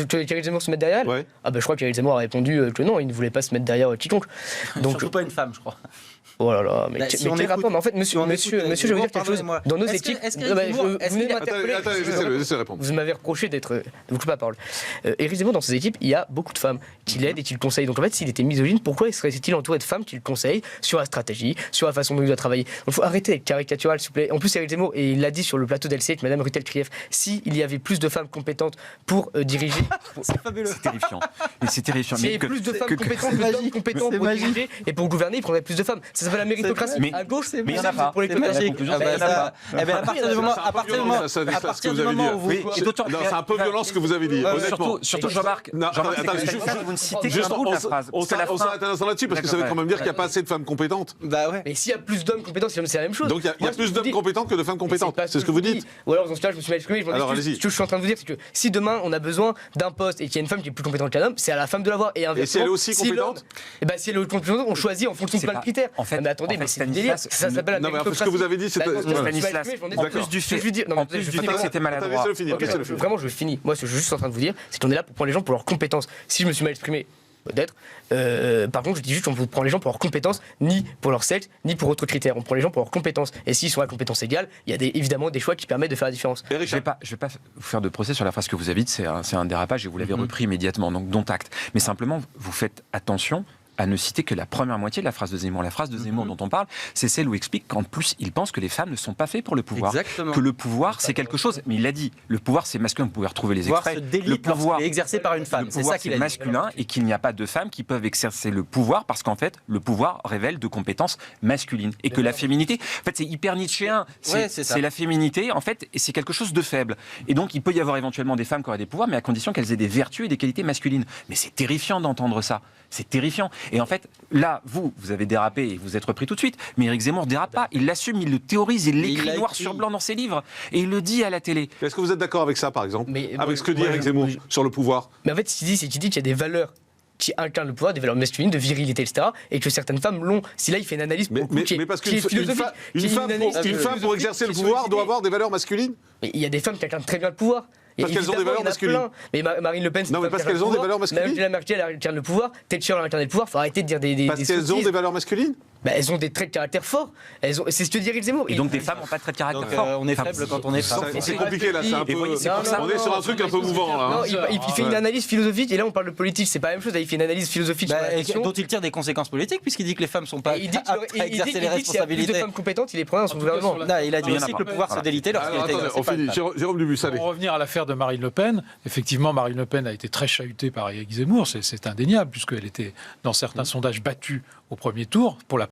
qu'Éric Zemmour se mette derrière elle. Ouais. Ah bah je crois qu'Éric Zemmour a répondu que non, il ne voulait pas se mettre derrière quiconque. Donc, surtout pas une femme, je crois. Oh là là, mais, Là, mais si on quel écoute- rapport? Mais en fait, monsieur, si on monsieur, écoute monsieur, je veux dire quelque chose. Pardonnez-moi. Dans nos Est-ce équipes, que- est-ce non, bah, qu'Éric Zemmour- vous est-ce venez de qu'il- m'interpeller. Laissez répondre. Vous m'avez reproché d'être. Ne vous coupez pas la parole. Éric Zemmour, dans ses équipes, il y a beaucoup de femmes qui l'aident et qui le conseillent. Donc en fait, s'il était misogyne, pourquoi serait-il entouré de femmes qui le conseillent sur la stratégie, sur la façon dont il doit travailler? Donc il faut arrêter d'être caricatural, s'il vous plaît. En plus, Éric Zemmour, et il l'a dit sur le plateau d'LC avec Madame Rutel Krief, s'il y avait plus de femmes compétentes pour diriger. C'est fabuleux. C'est terrifiant. Et c'est terrifiant. S'il y Mais avait plus de femmes que- compétentes, c'est que d'hommes magique. compétents C'est pour magique. diriger et pour gouverner, il prendrait plus de femmes. Ça s'appelle la méritocratie. Mais- À gauche, mais il y en a pas. pour les C'est femmes. magique. conclusion, Ah bah, c'est qu'il y en a ça- pas. eh ben, à partir du moment, C'est un peu violent, ça, ce à que partir vous du avez moment dit. où vous, Oui, et d'autant Non, c'est un peu violent ce que vous avez dit, honnêtement. Surtout Jean-Marc. Non, Jean-Marc, attendez, c'est que juste- vous ne citez Juste, qu'un bout de la phrase. on Parce que la fin- s'arrête un instant là-dessus parce que ça veut quand même dire qu'il n'y a pas assez de femmes compétentes. bah ouais. Mais s'il y a plus d'hommes compétents, c'est la même chose. Donc il y a Moi, plus je d'hommes vous dis- compétents que de femmes compétentes. pas C'est ce que vous dites. Ou alors dans ce cas, je me suis mal exprimé. Alors, Ce allez-y. que je suis en train de vous dire, c'est que si demain on a besoin d'un poste et qu'il y a une femme qui est plus compétente qu'un homme, c'est à la femme de l'avoir. Et inversement, si elle est aussi compétente et ben si elle est compétente, on choisit en fonction de C'est plein de pas- critères. en fait- mais attendez, en mais fait, c'est du délire. Stanislas, Ça s'appelle la non, mais en fait, ce que méritocratie. vous avez dit, c'était- Bah, voilà. Stanislas, en plus du fait, je veux dire, non, en mais plus je du finis fait que vraiment. c'était Attendez, maladroit. laissez-le finir, Ok, laissez-le finir. vraiment, je finis. Moi, ce que je suis juste en train de vous dire, c'est qu'on est là pour prendre les gens pour leurs compétences. Si je me suis mal exprimé, peut-être. Par contre, je dis juste qu'on prend les gens pour leurs compétences, ni pour leur sexe, ni pour autres critères. On prend les gens pour leurs compétences. Et s'ils sont à compétences égales, il y a évidemment des choix qui permettent de faire la différence. Je vais pas vous faire de procès sur la phrase que vous avez dite, c'est un dérapage et vous l'avez repris immédiatement, donc dont acte. Mais simplement, vous faites attention à ne citer que la première moitié de la phrase de Zemmour. La phrase de Zemmour dont on parle, c'est celle où il explique qu'en plus, il pense que les femmes ne sont pas faites pour le pouvoir. Exactement. Que le pouvoir, c'est quelque chose. Mais il l'a dit, le pouvoir, c'est masculin. Vous pouvez retrouver les Voir extraits. ce Le délit pouvoir, lorsqu'il est exercé par une femme. le C'est pouvoir, ça qu'il c'est a dit. masculin et qu'il n'y a pas de femmes qui peuvent exercer le pouvoir parce qu'en fait, le pouvoir révèle de compétences masculines. Et que la féminité, en fait, c'est hyper nietzschéen. Ouais, c'est ça. C'est la féminité, en fait, et c'est quelque chose de faible. Et donc, il peut y avoir éventuellement des femmes qui auraient des pouvoirs, mais à condition qu'elles aient des vertus et des qualités masculines. Mais c'est terrifiant d'entendre ça. C'est terrifiant. Et en fait, là, vous avez dérapé et vous êtes repris tout de suite. Mais Éric Zemmour ne dérape pas. Il l'assume, il le théorise, il l'écrit l'a noir écrit. sur blanc dans ses livres. Et il le dit à la télé. Est-ce que vous êtes d'accord avec ça, par exemple? Mais- Avec ce que dit moi, Éric je- Zemmour je- sur le pouvoir? Mais en fait, ce qu'il dit, c'est qu'il y a des valeurs qui incarnent le pouvoir, des valeurs masculines, de virilité, etc. Et que certaines femmes l'ont. Si là, il fait une analyse Mais, pour le coup, mais- qui est- mais parce qui qu'une est philosophique, une qui est femme, analyse une femme, pour philosophique, exercer le qui est pouvoir, doit sollicitée. avoir des valeurs masculines? Mais il y a des femmes qui incarnent très bien le pouvoir. Et Parce qu'elles ont des évidemment, valeurs il y en a masculines. plein. Mais Marine Le Pen, c'est Non, une mais femme parce qui incarne qu'elles ont le des pouvoir. valeurs masculines. Angela Merkel elle incarne le pouvoir. Thatcher elle incarne le pouvoir. Faut arrêter de dire des Parce qu'elles ont sottises. des valeurs masculines? Bah, elles ont des traits de caractère forts. C'est ce que dit Éric Zemmour. Et donc, des femmes n'ont pas de trait de caractère Donc, fort. on est Enfin, faible quand on est femme. C'est compliqué là, c'est un peu. Et voyez, c'est pour ça- On est sur un truc un peu mouvant là. Non, hein. il fait une analyse philosophique et là on parle de politique, c'est pas la même chose. Là, il fait une analyse philosophique sur la Bah, question. dont il tire des conséquences politiques, puisqu'il dit que les femmes ne sont pas Et il dit aptes à qu'il exercer les dit qu'il y a plus de responsabilités. femmes compétentes, il les prend dans son En tout cas, gouvernement. sur la- Non, il a dit Il y en a aussi pas. que le pouvoir se délitait lorsqu'il Alors, était attendez, exercé on par une finit. femme. Jérôme Dubus, allez. Pour revenir à l'affaire de Marine Le Pen, effectivement, Marine Le Pen a été très chahutée par Éric Zemmour, c'est indéniable, puisqu'elle était, dans certains sondages, battue au premier tour pour la